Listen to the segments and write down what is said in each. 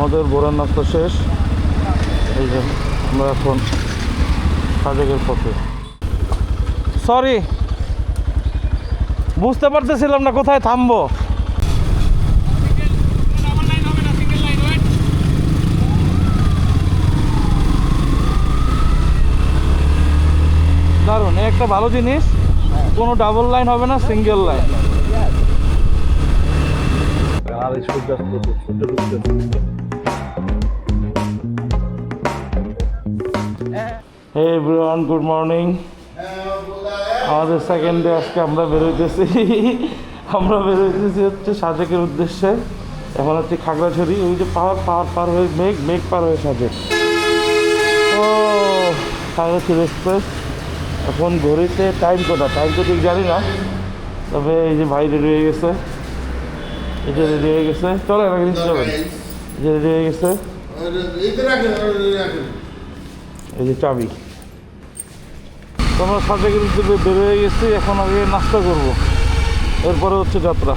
আমাদের ভোরের নাস্তা শেষ। এই যে আমরা এখন সাজেকের পথে। সরি, বুঝতে পারতেছিলাম না কোথায় থামবো। দারুণ, একটা ভালো জিনিস, কোনো ডাবল লাইন হবে না, single line. Hey everyone, good morning. আমাদের সেকেন্ড ডে আজকে আমরা বেরোইতেছি হচ্ছে সাজেকের উদ্দেশ্যে। এখন হচ্ছে খাগড়াছড়ি, ওই যে পাহাড় পার হয়ে মেঘ পার হয়ে সাজেক। ও খাগড়াছড়ি এক্সপ্রেস। এখন ঘড়িতে টাইম তো ঠিক জানি না, তবে এই যে ভাই রেডি হয়ে গেছে, এই যে রেডি হয়ে গেছে, চলে না জিনিস যাবেন, এই যে রেডি হয়ে গেছে, এই যে চাবি। তো আমরা সাজেকের উদ্যোগে বের হয়ে গেছি, এখন আগে নাস্তা করবো, এরপরে হচ্ছে যাত্রা।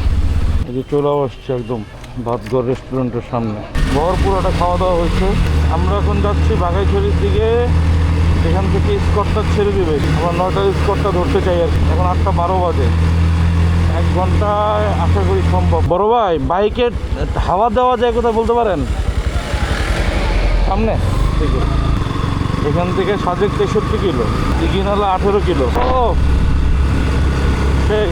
এই যে চলে আসছে একদম ভাতঘর রেস্টুরেন্টের সামনে, ভরপুরোটা খাওয়া দাওয়া হয়েছে। আমরা এখন যাচ্ছি বাঘাইছড়ির দিকে, এখান থেকে স্কটটা ছেড়ে দেবে। আমরা 9টার স্কটটা ধরতে চাই আর কি। এখন 8:12 বাজে, 1 ঘন্টায় আশা করি সম্ভব। বড় ভাই, বাইকে হাওয়া দেওয়া যায় কোথায় বলতে পারেন? সামনে থেকে, এখান থেকে সাজেক 63 কিলো, দিঘিনালা 18 কিলো। ও সেই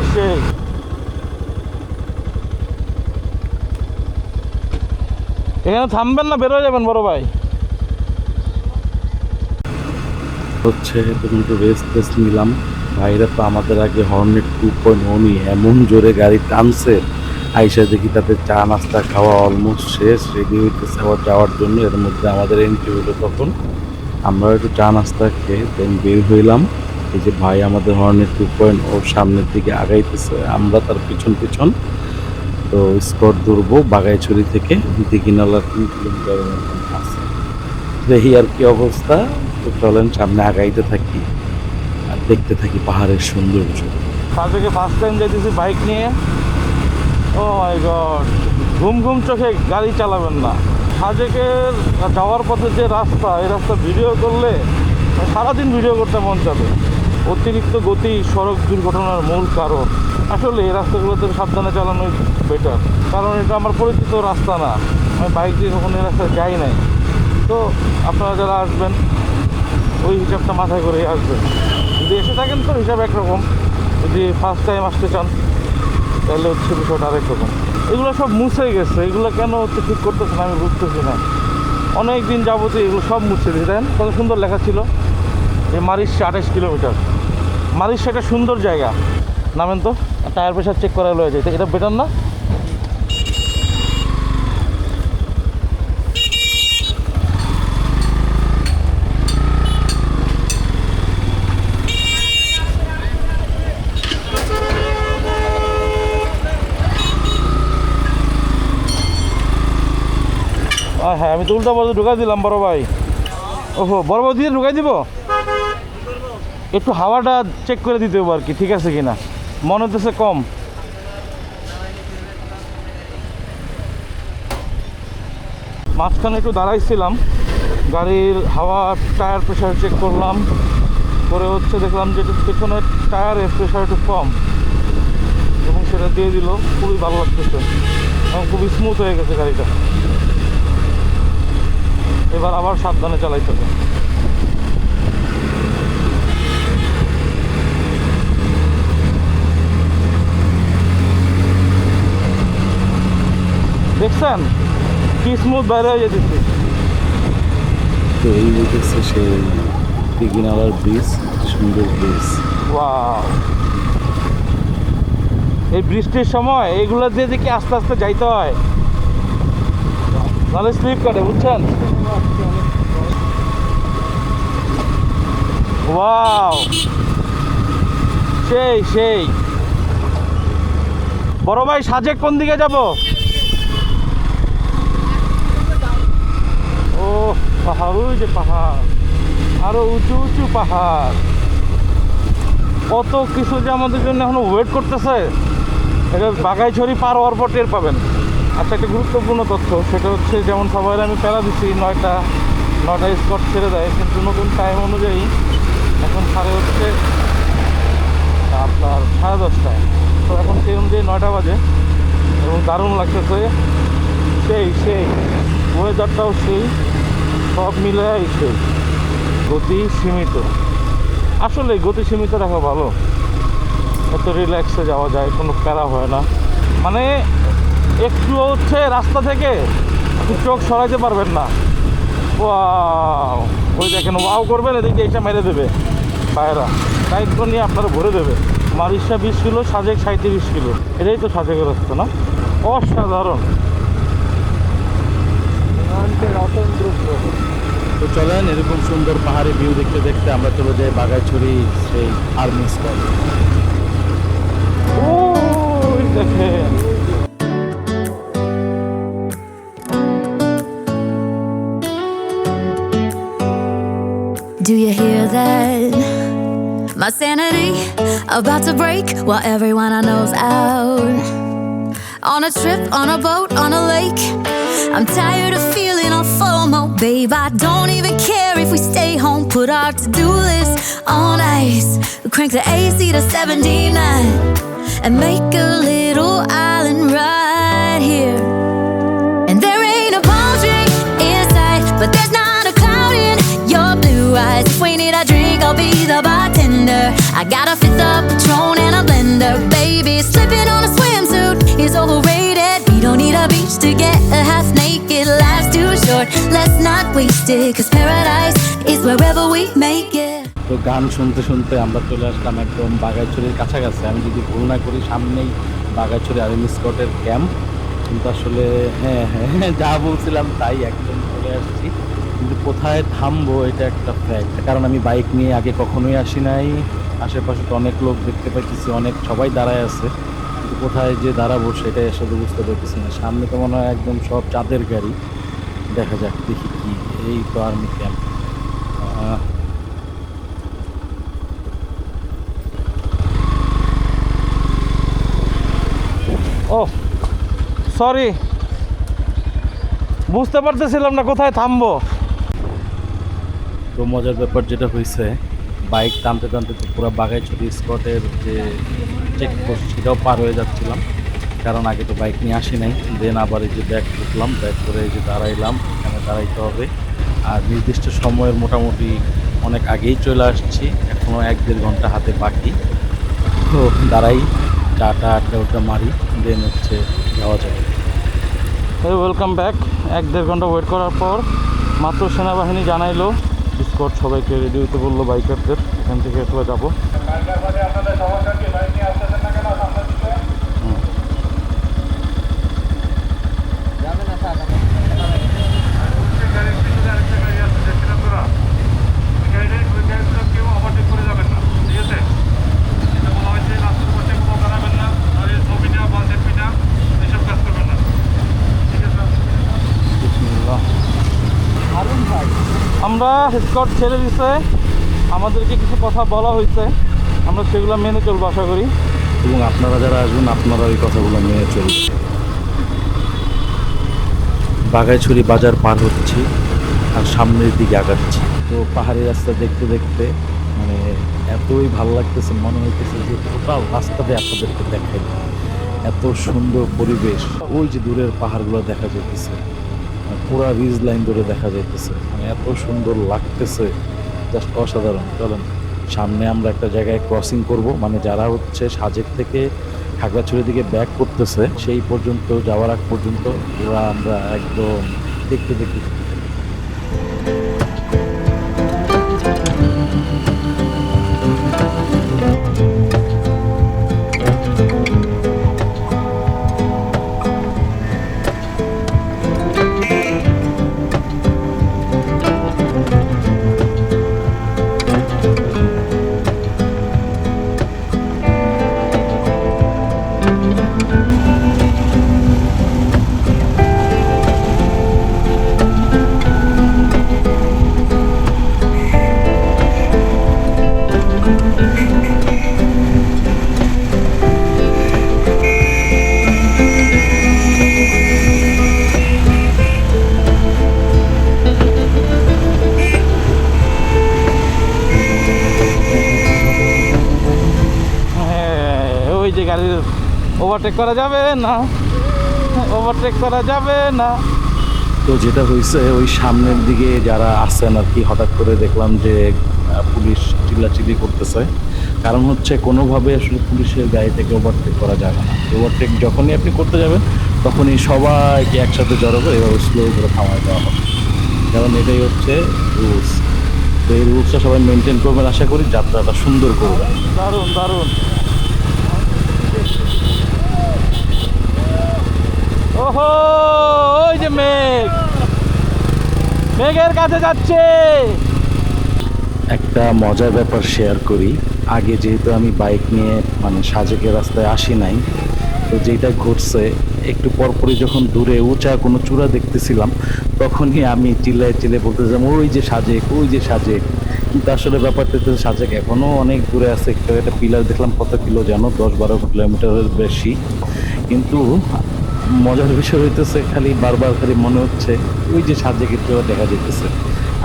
এখানে থামবেন না, বেরোয় যাবেন বড় ভাই। হচ্ছে তুমি একটু রেস্ট নিলাম। ভাইরা তো আমাদের আগে হর্নেট 2.0 নিয়ে এমন জোরে গাড়ি টানছে, আইসা দেখি তাদের চা নাস্তা খাওয়া অলমোস্ট শেষ, রেডি হইতেছে আবার যাওয়ার জন্য। এর মধ্যে আমাদের এন্ট্রি হইলো, তখন আমরা একটু চা নাস্তা খেয়ে দেন বের হইলাম। এই যে ভাই আমাদের হর্নেট 2.0 সামনের দিকে আগাইতেছে, আমরা তার পিছন। তো স্কট ধরবো বাঘাইছড়ি থেকে দিঘিনালা 3 কিলোমিটারের মতন আছে। দেখি আর কি অবস্থা। তো চলেন সামনে আগাইতে থাকি আর দেখতে থাকি পাহাড়ের সৌন্দর্য। সাজেকে ফার্স্ট টাইম যাইতেছি বাইক নিয়ে। ও মাই গড, ঘুম চোখে গাড়ি চালাবেন না। সাজেকের যাওয়ার পথে যে রাস্তা, এই রাস্তা ভিডিও করলে সারাদিন ভিডিও করতে মন চাবে। অতিরিক্ত গতি সড়ক দুর্ঘটনার মূল কারণ। আসলে এই রাস্তাগুলোতে সাবধানে চালানোই বেটার, কারণ এটা আমার পরিচিত রাস্তা না, আমি বাইক দিয়ে কখনো এই রাস্তায় যাই নাই। তো আপনারা যারা আসবেন ওই হিসাবটা মাথায় করে আসবেন। যদি এসে থাকেন তো হিসাব একরকম, যদি ফার্স্ট টাইম আসতে চান তাহলে হচ্ছে বিষয়টা আরেক রকম। এগুলো সব মুছে গেছে, এগুলো কেন হচ্ছে ঠিক করতেছে না আমি বুঝতেছি না। অনেক দিন যাবতীয় এগুলো সব মুছে দিয়েছে। দেখেন কত সুন্দর লেখা ছিল যে মারিশা 28 কিলোমিটার। মারিশা একটা সুন্দর জায়গা, নামেন তো, টায়ার প্রেশার চেক করা লয়ে যায়, এটা বেটার না? হ্যাঁ, আমি তো উল্টা বলতে ঢুকাই দিলাম বড় ভাই। ওহো, বড় ভাই দিয়ে ঢুকাই দিব। একটু হাওয়াটা চেক করে দিতে হবে আর কি, ঠিক আছে কিনা, মনে হতেছে কম। মাঝখানে একটু দাঁড়াইছিলাম, গাড়ির হাওয়া টায়ার প্রেশার চেক করলাম, করে হচ্ছে দেখলাম যে পেছনের টায়ারের প্রেশার একটু কম, এবং সেটা দিয়ে দিল। খুবই ভালো লাগতেছে এবং খুবই স্মুথ হয়ে গেছে গাড়িটা। এবার আবার সাবধানে চালাইতে হবে। দেখছেন কি স্মুথ বাইরে হয়ে যেতেছে। তো এই হইতেছে সেই দিঘিনালার ব্রিজ, সুন্দর ব্রিজ। ওয়াও, এই বৃষ্টির সময় এইগুলো দিয়ে দেখি আস্তে আস্তে যাইতে হয়, নাহলে স্লিপ কাটে, বুঝছেন? ওয়াও, সেই বড় ভাই, সাজেক কোন দিকে যাব? ও পাহাড়, ওই যে পাহাড়, আরো উঁচু পাহাড়, কত কিছু যে আমাদের জন্য এখনো ওয়েট করতেছে। এটা বাঘাইছড়ি পার হওয়ার পর টের পাবেন। আচ্ছা, একটা গুরুত্বপূর্ণ তথ্য, সেটা হচ্ছে যেমন সবাই আমি প্যারা দিচ্ছি 9টায় স্পট ছেড়ে দেয়, কিন্তু নতুন টাইম অনুযায়ী এখন ছাড়ে হচ্ছে আপনার 10:30টায়। তো এখন সেই অনুযায়ী 9টা বাজে এবং দারুণ লাগতেছে। সেই ওয়েদারটাও সেই, সব মিলে সেই। গতি সীমিত, আসলে গতি সীমিত রাখা ভালো, এত রিল্যাক্সে যাওয়া যায়, কোনো প্যারা হয় না। মানে একটু হচ্ছে রাস্তা থেকে আপনি চোখ সরাইতে পারবেন না। ওয়াও, ওই দেখেন ওয়াও করবেন, এদিকে এইটা মেরে দেবে পায়রা, দায়িত্ব নিয়ে আপনারা ভরে দেবে। মারিশা 20 কিলো, সাজেক 37 কিলো, এটাই তো সাজেকের রাস্তা না? অসাধারণ। তো চলেন এরকম সুন্দর পাহাড়ি ভিউ দেখতে দেখতে আমরা চলে যাই বাগাইছড়ি সেই আর্মি স্পট। ওই দেখেন, Do you hear that? My sanity about to break while everyone I know's out. On a trip, on a boat, on a lake. I'm tired of feeling all FOMO, babe. I don't even care if we stay home. Put our to-do list on ice. We crank the AC to 79 and make a little island right here. And there ain't a palm tree in sight, but there's not a cloud in your blue eyes. If we need a drink, I'll be the bartender. I got a fifth of Patron and a blender, baby. Slipping on a swimsuit is overrated. We don't need a beach to get a half naked. Life's too short, let's not waste it. 'Cause paradise is wherever we make it. তো গান শুনতে শুনতে আমরা চলে আসলাম একদম বাগাইছড়ির কাছাকাছি। আমি যদি ভুল না করি সামনেই বাগাইছড়ি আর্মি স্কোয়াডের ক্যাম্প, কিন্তু আসলে হ্যাঁ যা বলছিলাম তাই, একদম চলে আসছি। কিন্তু কোথায় থামবো এটা একটা ফ্যাক্ট, কারণ আমি বাইক নিয়ে আগে কখনোই আসি নাই। আশেপাশে তো অনেক লোক দেখতে পাইতেছি, অনেক সবাই দাঁড়ায় আছে, কিন্তু কোথায় যে দাঁড়াবো সেটাই আসলে বুঝতে পারতেছি না। সামনে তো মনে হয় একদম সব চাঁদের গাড়ি, দেখা যাক দেখি কি। এই তো আর্মি ক্যাম্প। ও সরি, বুঝতে পারতেছিলাম না কোথায় থামবো। তো মজার ব্যাপার যেটা হয়েছে, বাইক টানতে টানতে তো পুরো বাগাইছড়ি স্পটের যে চেকপোস্ট সেটাও পার হয়ে যাচ্ছিলাম, কারণ আগে তো বাইক নিয়ে আসি নাই। দেন আবার এই যে ব্যাগ ঢুকলাম, ব্যাগ করে এই যে দাঁড়াইলাম, এখানে দাঁড়াইতে হবে। আর নির্দিষ্ট সময়ের মোটামুটি অনেক আগেই চলে আসছি, এখনও 1-1.5 ঘন্টা হাতে বাকি। তো দাঁড়াই, চাটা আড্ডা মারি, দেন হচ্ছে যাওয়া যাবে। Welcome back. 1-1.5 ঘন্টা ওয়েট করার পর মাত্র সেনাবাহিনী জানাইলো স্কট সবাইকে রেডি হতে বললো, বাইকারদের এখান থেকে আসলে যাবো। আমরা স্কট ছেড়ে দিছে, আমাদেরকে কিছু কথা বলা হয়েছে, আমরা সেগুলো মেনে চলবো আশা করি। এবং আপনারা যারা আসবেন আপনারা ওই কথাগুলো মেনে চলুন। বাগাইছড়ি বাজার পার হচ্ছি আর সামনের দিকে আগাচ্ছি। তো পাহাড়ি রাস্তা দেখতে দেখতে মানে এতই ভালো লাগতেছে, মনে হইতেছে যে টোটাল রাস্তাতে আপনাদেরকে দেখাই। এত সুন্দর পরিবেশ, ওই যে দূরের পাহাড়গুলো দেখা যাইতেছে, পুরা রিজ লাইন ধরে দেখা যাইতেছে, মানে এত সুন্দর লাগতেছে, জাস্ট অসাধারণ। চলেন সামনে আমরা একটা জায়গায় ক্রসিং করব, মানে যারা হচ্ছে সাজেক থেকে খাগড়াছড়ির দিকে ব্যাক করতেছে সেই পর্যন্ত যাওয়ার আগ পর্যন্ত পুরা আমরা একদম দেখতে দেখতে। ওভারটেক করা যাবে না, ওভারটেক করা যাবে না। তো যেটা হয়েছে ওই সামনের দিকে যারা আসছেন আর কি, হঠাৎ করে দেখলাম যে পুলিশ চিল্লাচিল্লি করতেছে। কারণ হচ্ছে কোনোভাবে আসলে পুলিশের গাড়ি থেকে ওভারটেক করা যাবে না। ওভারটেক যখনই আপনি করতে যাবেন তখনই সবাইকে একসাথে জড়ো করে এভাবে স্লো করে থামায় দেওয়া হবে, কারণ এটাই হচ্ছে রুলস। তো এই রুলসটা সবাই মেনটেন করবেন, আশা করি যাত্রাটা সুন্দর করবেন। দারুণ দারুণ। ওহো, ওই যে মেঘ, মেঘের কাছে যাচ্ছে। একটা মজার ব্যাপার শেয়ার করি। আগে যেহেতু আমি বাইক নিয়ে মানে সাজেকের রাস্তায় আসি নাই, তো যেটা ঘটছে একটু পরপরই যখন দূরে উঁচা কোনো চূড়া দেখতেছিলাম তখনই আমি চিল্লায় বলতেছিলাম ওই যে সাজেক, ওই যে সাজেক। কিন্তু আসলে ব্যাপারটা তো সাজেক এখনও অনেক দূরে আছে। একটা পিলার দেখলাম, কত কিলো জানো, 10-12 কিলোমিটারের বেশি। কিন্তু মজার বিষয় হইতেছে খালি বারবার খালি মনে হচ্ছে ওই যে সাজেকের চূড়া দেখা যেতেছে।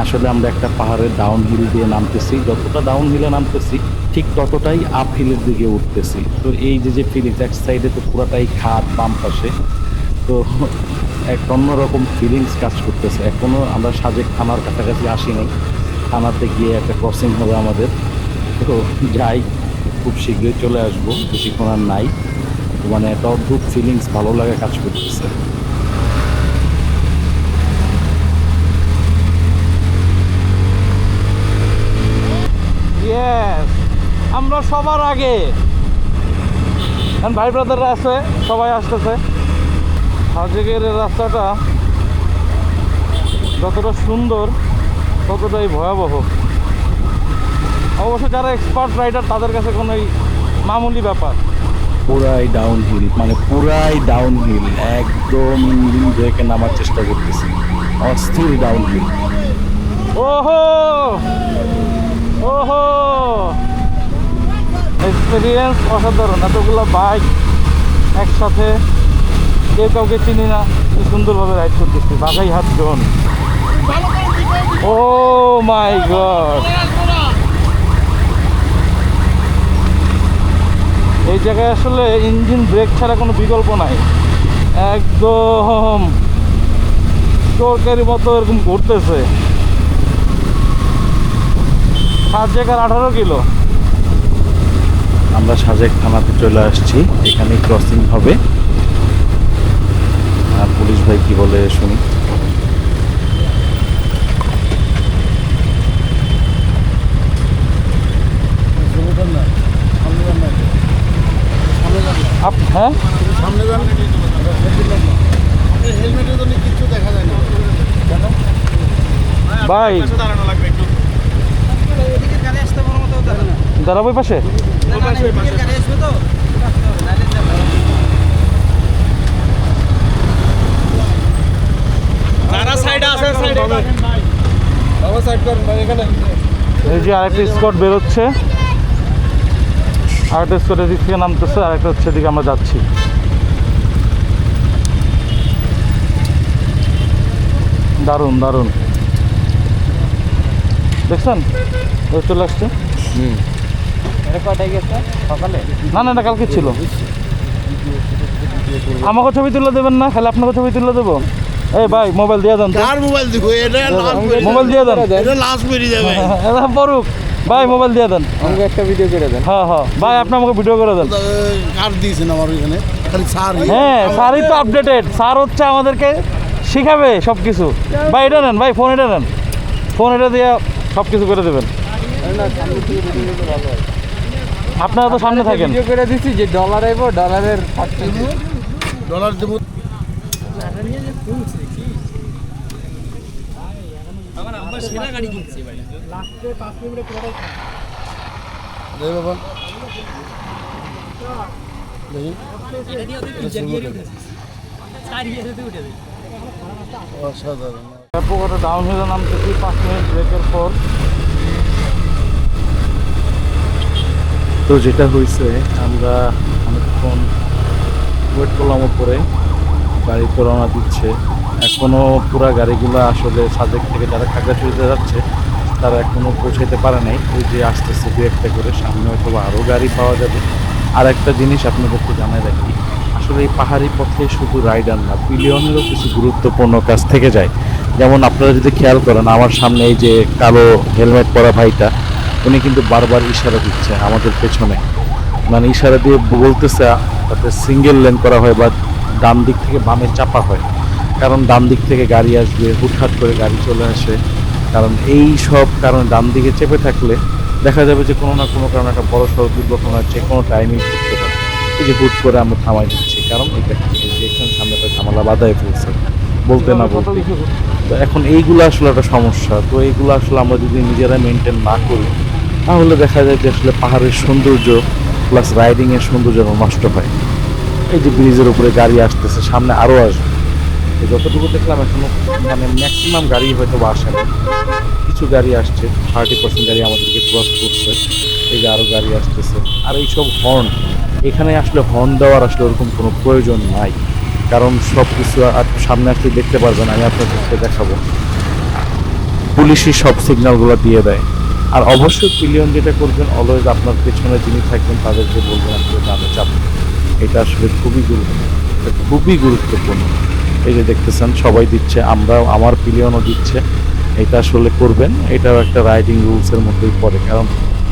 আসলে আমরা একটা পাহাড়ের ডাউন হিল দিয়ে নামতেছি, যতটা ডাউন হিলে নামতেছি ঠিক ততটাই আপ হিলের দিকে উঠতেছি। তো এই যে ফিলিংস, এক সাইডে তো পুরাটাই খাদ, বাম পাশে, তো এক অন্যরকম ফিলিংস কাজ করতেছে। এখনও আমরা সাজেক থানার কাছাকাছি আসি নাই, থানাতে গিয়ে একটা ক্রসিং হবে আমাদের। তো যাই, খুব শীঘ্রই চলে আসবো, বেশিক্ষণ আর নাই। মানে একটা অদ্ভুত ফিলিংস, ভালো লাগে কাজ করতেছে। ইয়েস, আমরা সবার আগে। ভাই ব্রাদাররা আছে, সবাই আসতেছে। সাজেকের এই রাস্তাটা যতটা সুন্দর ততটাই ভয়াবহ। অবশ্য যারা এক্সপার্ট রাইডার তাদের কাছে কোনো মামুলি ব্যাপার। পুরাই ডাউন হিল, মানে পুরাই ডাউন হিল, একদম ইঞ্জিন ব্রেকে নামার চেষ্টা করতেছি, অস্থির ডাউন হিল। ওহো ওহো, এক্সপিরিয়েন্স অসাধারণ। এতগুলো বাইক একসাথে, কেউ কাউকে চিনি না, খুব সুন্দরভাবে রাইড করতেছি। বাঘাইহাট জোন। ও মাই গড, এই জায়গায় আসলে ইঞ্জিন ব্রেক ছাড়া কোনো বিকল্প নাই। একদম চরকারি মতো এরকম ঘুরতেছে। সাজেক আর 18 কিলো। আমরা সাজেক থানাতে চলে আসছি, এখানে ক্রসিং হবে। আর পুলিশ ভাই কি বলে শুনি। হ্যাঁ, সামনে যান, হেলমেটের জন্য কিছু দেখা যায় না। ভাই দাঁড়াবো পাশে। এই যে আরেকটা স্কট বেরোচ্ছে, আরেকটা স্কট এদিক থেকে নামতেছে, আরেকটা হচ্ছে এদিকে আমরা যাচ্ছি। দারুণ দারুণ, দেখছেন ওই চলে আসছে। না না, এটা কালকে ছিল। আমাকে ছবি তুলে দেবেন না, খালি আপনাকে ছবি তুলে দেবো। এই ভাই মোবাইল দিয়ে দেন তো। আর মোবাইল দেখো, এটা লাস্ট মোবাইল দিয়ে দেন, এটা লাস্ট বেরিয়ে যাবে। এটা পড়ুক। ভাই মোবাইল দিয়ে দেন, আমাকে একটা ভিডিও করে দেন। হ্যাঁ হ্যাঁ ভাই, আপনি আমাকে ভিডিও করে দেন। কার দিয়েছেন আমার এখানে, খালি স্যার। হ্যাঁ, স্যারই তো আপডেটেড। স্যার হচ্ছে আমাদেরকে শিখাবে সব কিছু। ভাই এটা নেন, ভাই ফোন এটা নেন, ফোন এটা দিয়ে সব কিছু করে দেবেন। আপনারা তো সামনে থাকেন। ভিডিও করে দিছি যে ডলার আইব, ডলারের ডলার দেবো। দে বাবা, দেখি অসাধারণ। ব্যাপকতা ডাউন হিলে নামতেছি 5 মিনিট ব্রেকের পর। তো যেটা হয়েছে, আমরা অনেকক্ষণ ওয়েট করলাম, উপরে গাড়ি তো রওনা দিচ্ছে। এখনও পুরা গাড়িগুলো আসলে সাজেক থেকে যারা খাগড়াছড়িতে যাচ্ছে তারা এখনও পৌঁছাইতে পারে নাই। ওই যে আসতেছে দু একটা করে, সামনে হয়তো আরও গাড়ি পাওয়া যাবে। আর একটা জিনিস আপনাদেরকে জানাই রাখি, আসলে এই পাহাড়ি পথে শুধু রাইডার না, পিলিয়নেরও কিছু গুরুত্বপূর্ণ কাজ থেকে যায়। যেমন আপনারা যদি খেয়াল করেন, আমার সামনে এই যে কালো হেলমেট পরা ভাইটা, উনি কিন্তু বারবার ইশারা দিচ্ছে আমাদের পেছনে, মানে ইশারা দিয়ে বলতেছে যাতে সিঙ্গেল লেন করা হয় বা ডান দিক থেকে বামে চাপা হয়, কারণ ডান দিক থেকে গাড়ি আসবে, হুটহাট করে গাড়ি চলে আসে। কারণ এই সব কারণে ডান দিকে চেপে থাকলে দেখা যাবে যে কোনো না কোনো কারণে একটা বড় সড়ক দুর্ঘটনা যে কোনো টাইমেই ঘটতে পারে। এই যে হুট করে আমরা থামাই দিচ্ছি, কারণ এটা এই যে এখানে সামনে একটা ঝামেলা বাধায় ফেলছে বলতে না বলতে। তো এখন এইগুলো আসলে একটা সমস্যা। তো এইগুলো আসলে আমরা যদি নিজেরা মেনটেন না করি, তাহলে দেখা যায় যে আসলে পাহাড়ের সৌন্দর্য প্লাস রাইডিংয়ের সৌন্দর্য নষ্ট হয়। এই যে ব্রিজের উপরে গাড়ি আসতেছে, সামনে আরও আসবে। তো যতটুকু দেখলাম এখনো মানে ম্যাক্সিমাম গাড়ি হয়তো বা আসে না, কিছু গাড়ি আসছে, 30% গাড়ি আমাদেরকে ক্রস করছে। এই যে আরও গাড়ি আসতেছে। আর এইসব হর্ন, এখানে আসলে হর্ন দেওয়ার আসলে ওরকম কোনো প্রয়োজন নাই, কারণ সব কিছু আর সামনে আসলে দেখতে পারবেন, আমি আপনাদেরকে দেখাবো। পুলিশই সব সিগন্যালগুলো দিয়ে দেয়। আর অবশ্যই পিলিয়ন যেটা করবেন, অলওয়েজ আপনার পেছনে যিনি থাকবেন তাদেরকে বলবেন আসলে ডানে চাপবেন। এটা আসলে খুবই গুরুত্বপূর্ণ। এই যে দেখতেছেন সবাই দিচ্ছে, আমার পিলিয়নও দিচ্ছে। এটা আসলে করবেন, এটাও একটা রাইডিং রুলসের মধ্যেই পড়ে, কারণ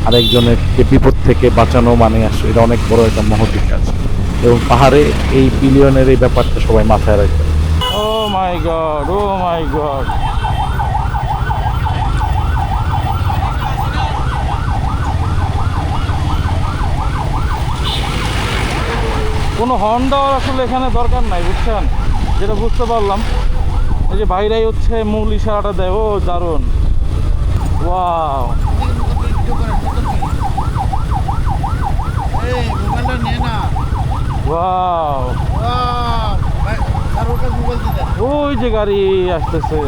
আরেকজনকে বিপদ থেকে বাঁচানো মানে আসলে এটা অনেক বড় একটা মহৎ কাজ। এবং পাহাড়ে এই পিলিয়নের এই ব্যাপারটা সবাই মাথায় রাখবে। ও মাই গড, ও মাই গড। কোনো হর্ন দেওয়ার আসলে এখানে দরকার নাই, বুঝছেন, যেটা বুঝতে পারলাম। এই যে ভাইরাই হচ্ছে মূল ইশারাটা দেয়। ও দারুণ, ওয়াও। এই মোবাইলটা নে না। ওয়াও, ভাই আর ওটা মোবাইল দিয়ে দেন। ওই যে গাড়ি আসতেছে।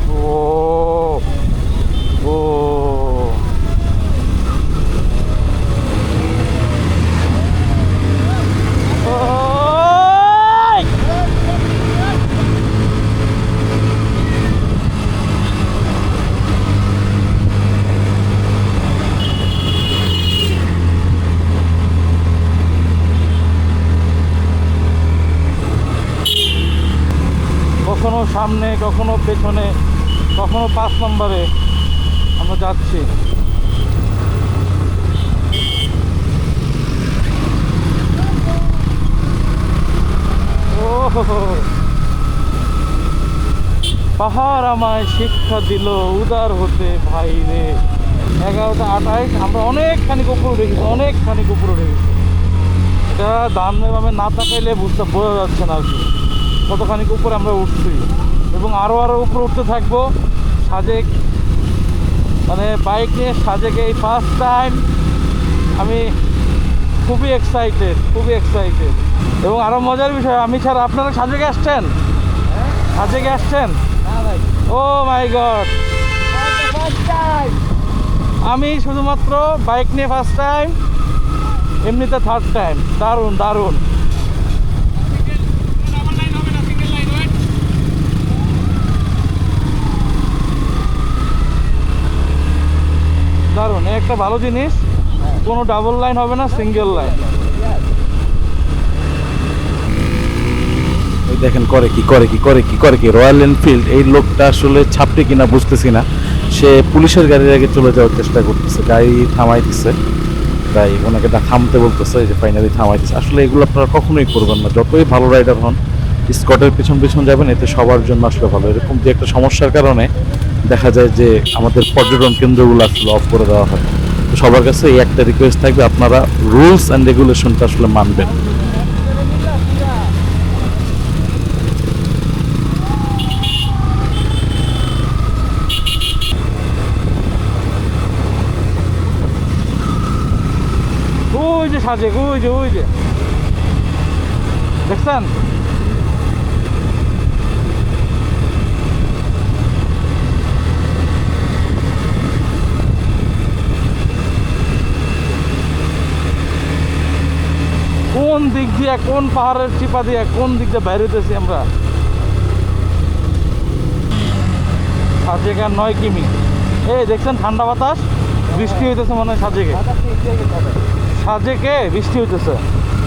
ও ও ওই! কখনো সামনে, কখনো পেছনে, কখনো 5 নম্বরে আমরা যাচ্ছি। ও পাহাড় আমায় শিক্ষা দিল উদার হতে ভাই রে। 11:28, আমরা অনেকখানি উপরে উঠে গেছি, অনেকখানি উপরে উঠে গেছি। এটা দামে বামে না তাকাইলে বোঝা যাচ্ছে না আর কি কতখানি উপরে আমরা উঠছি, এবং আরও উপরে উঠতে থাকবো। সাজেক, মানে বাইক নিয়ে সাজেকে এই ফার্স্ট টাইম আমি খুবই এক্সাইটেড। এবং আরও মজার বিষয়, আমি ছাড়া আপনারা সাজেকে আসছেন? সাজেকে আসছেন? ও মাই গড, আমি শুধুমাত্র বাইক নিয়ে ফার্স্ট টাইম, এমনিতে থার্ড টাইম। দারুণ দারুণ। দারুণ, একটা ভালো জিনিস, কোনো ডাবল লাইন হবে না, সিঙ্গেল লাইন। এই দেখেন করে কি রয়্যাল এনফিল্ড, এই লোকটা আসলে ছাপড়ি কিনা বুঝতেছি না। সে পুলিশের গাড়ির আগে চলে যাওয়ার চেষ্টা করতেছে, গাড়ি থামাই দিচ্ছে, তাই ওনাকে থামতে বলতেছে, যে ফাইনালি থামাই দিচ্ছে। আসলে এগুলো আপনারা কখনোই করবেন না, যতই ভালো রাইডার হন। স্কটের পিছন যাবেন, এতে সবার জন্য আসলে ভালো। এরকম যে একটা সমস্যার কারণে দেখা যায় যে আমাদের পর্যটন কেন্দ্রগুলো আসলে অফ করে দেওয়া হয়। তো সবার কাছে এই একটা রিকোয়েস্ট থাকবে, আপনারা রুলস অ্যান্ড রেগুলেশনটা আসলে মানবেন। ওই যে সাজেক, ওই যে দেখছেন? কোন দিক দিয়ে, কোন পাহাড়ের চিপা দিয়ে কোন দিক দিয়ে বাইরে হইতেছি আমরা। সাজেক আর 9 কিমি। এই দেখছেন ঠান্ডা বাতাস, বৃষ্টি হইতেছে মনে হয় সাজেকে। সাজেকে বৃষ্টি হইতেছে।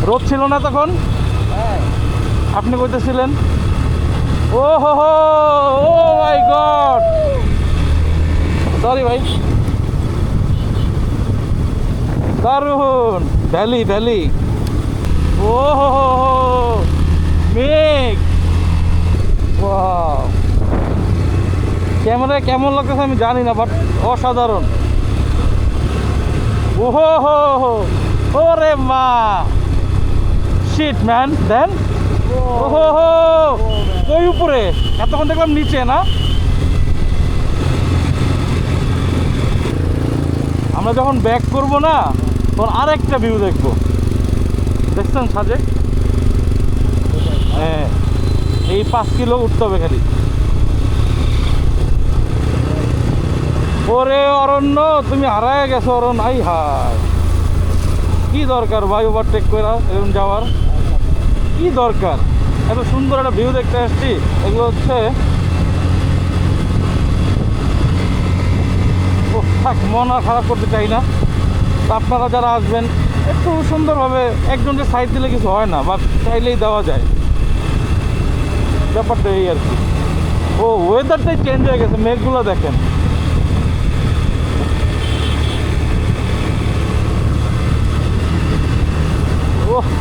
রোদ ছিল না তখন? আপনি কইতেছিলেন? ও হো হো, ও মাই গড, সরি ভাই। দারুন ভ্যালি ভ্যালি। ও হো হো, মেঘ। ওয়াও, ক্যামেরায় কেমন লাগতেছে আমি জানি না, বাট অসাধারণ। ওহো হো হো, ওরে মা, শিট ম্যান। দেন ওহো হো, ওই উপরে, এতক্ষণ দেখলাম নিচে না। আমরা যখন ব্যাক করব না, তখন আরেকটা ভিউ দেখবো। দেখছেন সাজেক? হ্যাঁ, এই 5 কিলো উঠতে হবে খালি। ওরে অরণ্য, তুমি হারায় গেছো অরণ্য। আই হায়, কি দরকার ভাই ওভারটেক করে এরকম যাওয়ার? কি দরকার? এত সুন্দর একটা ভিউ দেখতে আসছি। এগুলো হচ্ছে, ও থাক, মন আর খারাপ করতে চাই না। তো আপনারা যারা আসবেন একটু সুন্দরভাবে, একজনকে সাইড দিলে কিছু হয় না, বা চাইলেই দেওয়া যায়, ব্যাপারটা এই আর কি। ও ওয়েদারটাই চেঞ্জ হয়ে গেছে, মেঘগুলো দেখেন।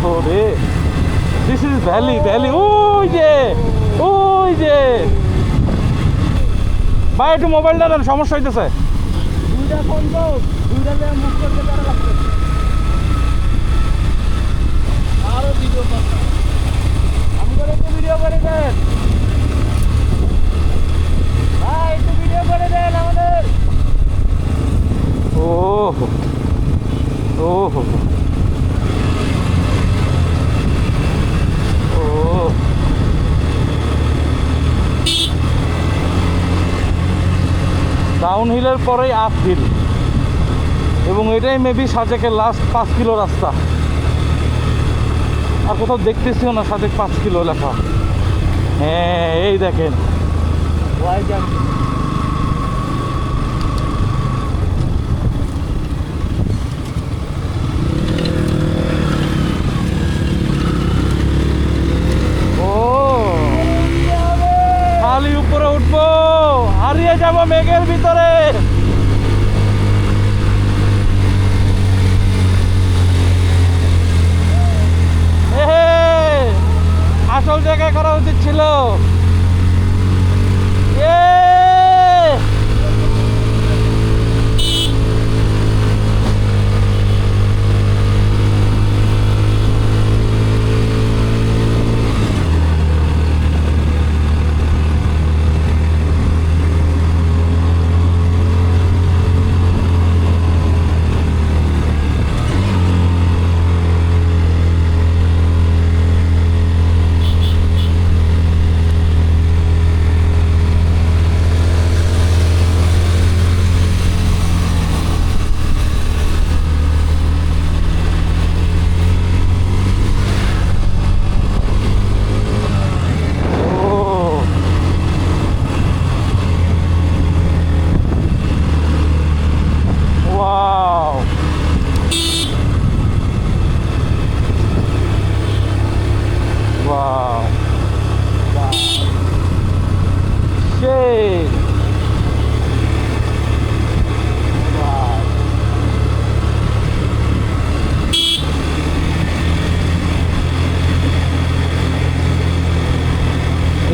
ও রে, দিস ইজ ভ্যালি ভ্যালি। ওই যে, ওই যে ভাই, একটু মোবাইলটা দেন, সমস্যা হইতেছে। ভিডিও করে দেন ভাই, একটু ভিডিও করে দেন আমাদের। ও ও ও ডাউন হিলের পরেই আপ হিল, এবং এটাই মেবি সাজেকের লাস্ট 5 কিলো রাস্তা। আর কোথাও দেখতেছিও না সাজেক 5 কিলো লেখা। হ্যাঁ, এই দেখেন, ও খালি উপরে উঠবো, হারিয়ে যাব মেঘের ভিতরে। আসল জায়গায় করা উচিত ছিল।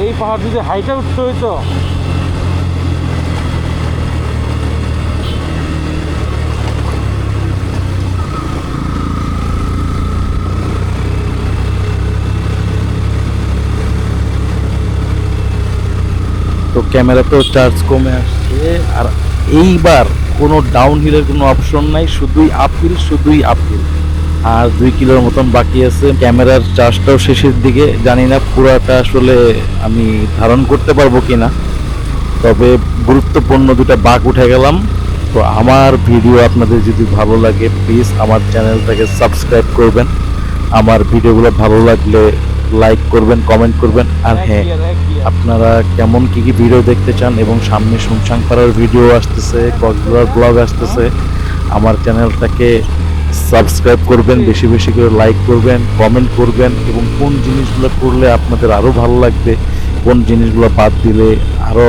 এই পাহাড় যদি হাইটে উঠতে হইতো, তো ক্যামেরাতেও চার্জ কমে আসছে। আর এইবার কোনো ডাউন হিলের কোনো অপশন নাই, শুধুই আপহিল, শুধুই আপহিল। আর 2 কিলোর মতন বাকি আছে। ক্যামেরার চার্জটাও শেষের দিকে, জানি না পুরাটা আসলে আমি ধারণ করতে পারবো কিনা, তবে গুরুত্বপূর্ণ দুটো বাঁক উঠে গেলাম। তো আমার ভিডিও আপনাদের যদি ভালো লাগে প্লিজ আমার চ্যানেলটাকে সাবস্ক্রাইব করবেন, আমার ভিডিওগুলো ভালো লাগলে লাইক করবেন, কমেন্ট করবেন। আর হ্যাঁ, আপনারা কেমন কি কি ভিডিও দেখতে চান এবং সামনে শুনশান পাড়ার ভিডিও আসতেছে, কক্সবাজার ব্লগ আসতেছে, আমার চ্যানেলটাকে সাবস্ক্রাইব করবেন, বেশি বেশি করে লাইক করবেন, কমেন্ট করবেন এবং কোন জিনিসগুলো করলে আপনাদের আরও ভালো লাগবে, কোন জিনিসগুলো বাদ দিলে আরও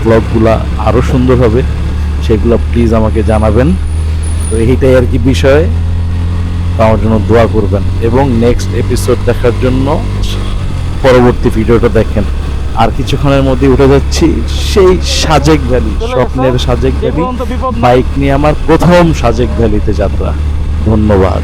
ব্লগগুলো আরও সুন্দর হবে, সেগুলো প্লিজ আমাকে জানাবেন। তো এইটাই আর কি বিষয়, তো আমার জন্য দোয়া করবেন এবং নেক্সট এপিসোড দেখার জন্য পরবর্তী ভিডিওটা দেখেন। আর কিছুক্ষণের মধ্যে উঠে যাচ্ছি সেই সাজেক ভ্যালি, স্বপ্নের সাজেক ভ্যালি। বাইক নিয়ে আমার প্রথম সাজেক ভ্যালিতে যাত্রা। ধন্যবাদ।